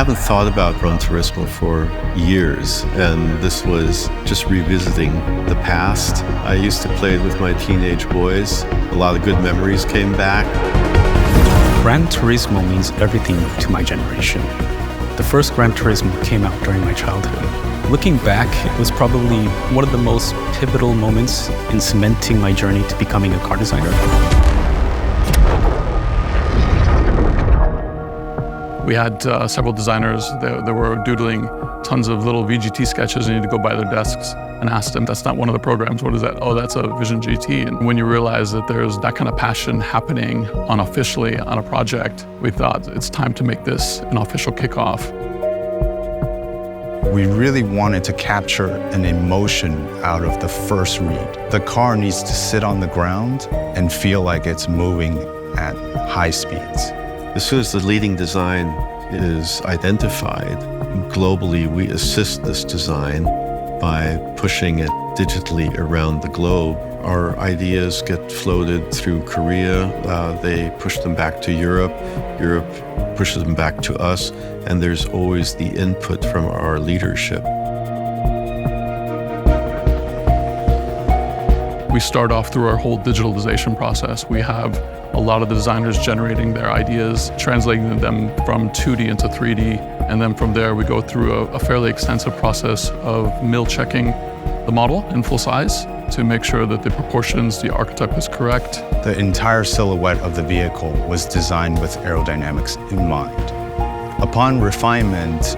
haven't thought about Gran Turismo for years, and this was just revisiting the past. I used to play it with my teenage boys. A lot of good memories came back. Gran Turismo means everything to my generation. The first Gran Turismo came out during my childhood. Looking back, it was probably one of the most pivotal moments in cementing my journey to becoming a car designer. We had several designers that were doodling tons of little VGT sketches, and you had to go by their desks and ask them, that's not one of the programs, what is that? Oh, that's a Vision GT. And when you realize that there's that kind of passion happening unofficially on a project, we thought it's time to make this an official kickoff. We really wanted to capture an emotion out of the first read. The car needs to sit on the ground and feel like it's moving at high speeds. As soon as the leading design is identified, globally we assist this design by pushing it digitally around the globe. Our ideas get floated through Korea, they push them back to Europe, Europe pushes them back to us, and there's always the input from our leadership. We start off through our whole digitalization process. We have a lot of the designers generating their ideas, translating them from 2D into 3D, and then from there we go through a fairly extensive process of mill checking the model in full size to make sure that the proportions, the archetype is correct. The entire silhouette of the vehicle was designed with aerodynamics in mind. Upon refinement,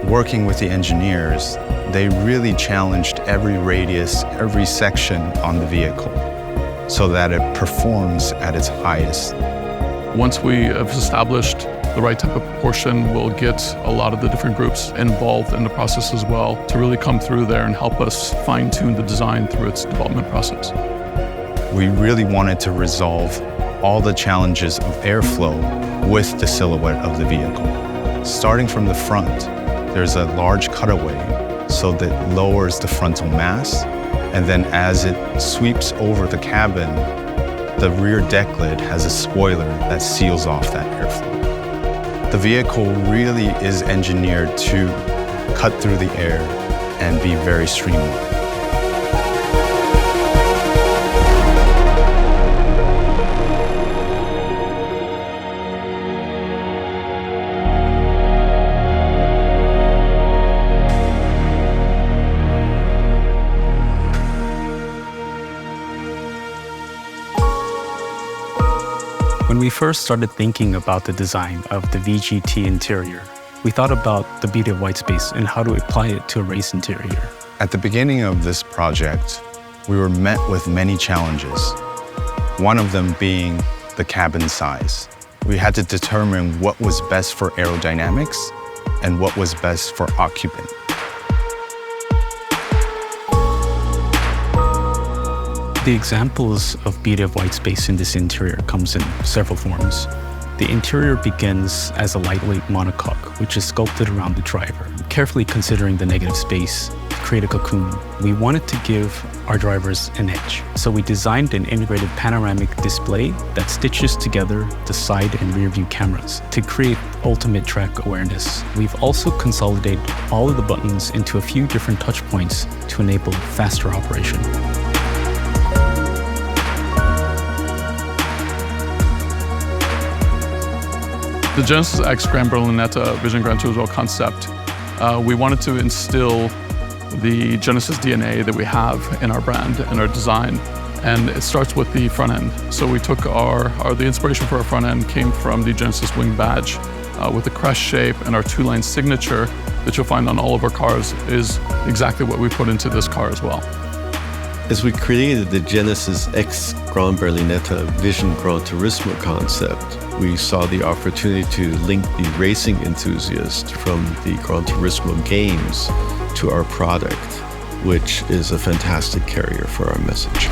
working with the engineers, they really challenged every radius, every section on the vehicle so that it performs at its highest. Once we have established the right type of proportion, we'll get a lot of the different groups involved in the process as well to really come through there and help us fine-tune the design through its development process. We really wanted to resolve all the challenges of airflow with the silhouette of the vehicle. Starting from the front, there's a large cutaway so that lowers the frontal mass, and then as it sweeps over the cabin, the rear deck lid has a spoiler that seals off that airflow. The vehicle really is engineered to cut through the air and be very streamlined. When we first started thinking about the design of the VGT interior, we thought about the beauty of white space and how to apply it to a race interior. At the beginning of this project, we were met with many challenges, one of them being the cabin size. We had to determine what was best for aerodynamics and what was best for occupant. The examples of beauty of white space in this interior comes in several forms. The interior begins as a lightweight monocoque, which is sculpted around the driver, carefully considering the negative space to create a cocoon. We wanted to give our drivers an edge, so we designed an integrated panoramic display that stitches together the side and rear view cameras to create ultimate track awareness. We've also consolidated all of the buttons into a few different touch points to enable faster operation. The Genesis X Gran Berlinetta Vision Gran Turismo concept, we wanted to instill the Genesis DNA that we have in our brand and our design, and it starts with the front end. So we took the inspiration for our front end came from the Genesis wing badge with the crest shape, and our two-line signature that you'll find on all of our cars is exactly what we put into this car as well. As we created the Genesis X Gran Berlinetta Vision Gran Turismo concept, we saw the opportunity to link the racing enthusiast from the Gran Turismo games to our product, which is a fantastic carrier for our message.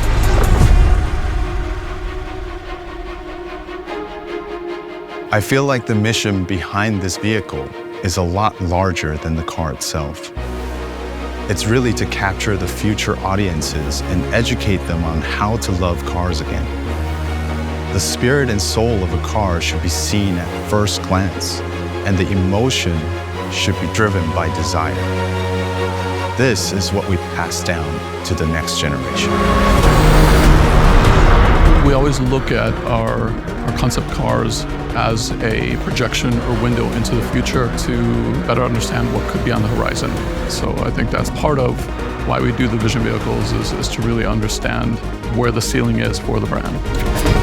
I feel like the mission behind this vehicle is a lot larger than the car itself. It's really to capture the future audiences and educate them on how to love cars again. The spirit and soul of a car should be seen at first glance, and the emotion should be driven by desire. This is what we pass down to the next generation. We always look at our concept cars as a projection or window into the future to better understand what could be on the horizon. So I think that's part of why we do the vision vehicles is to really understand where the ceiling is for the brand.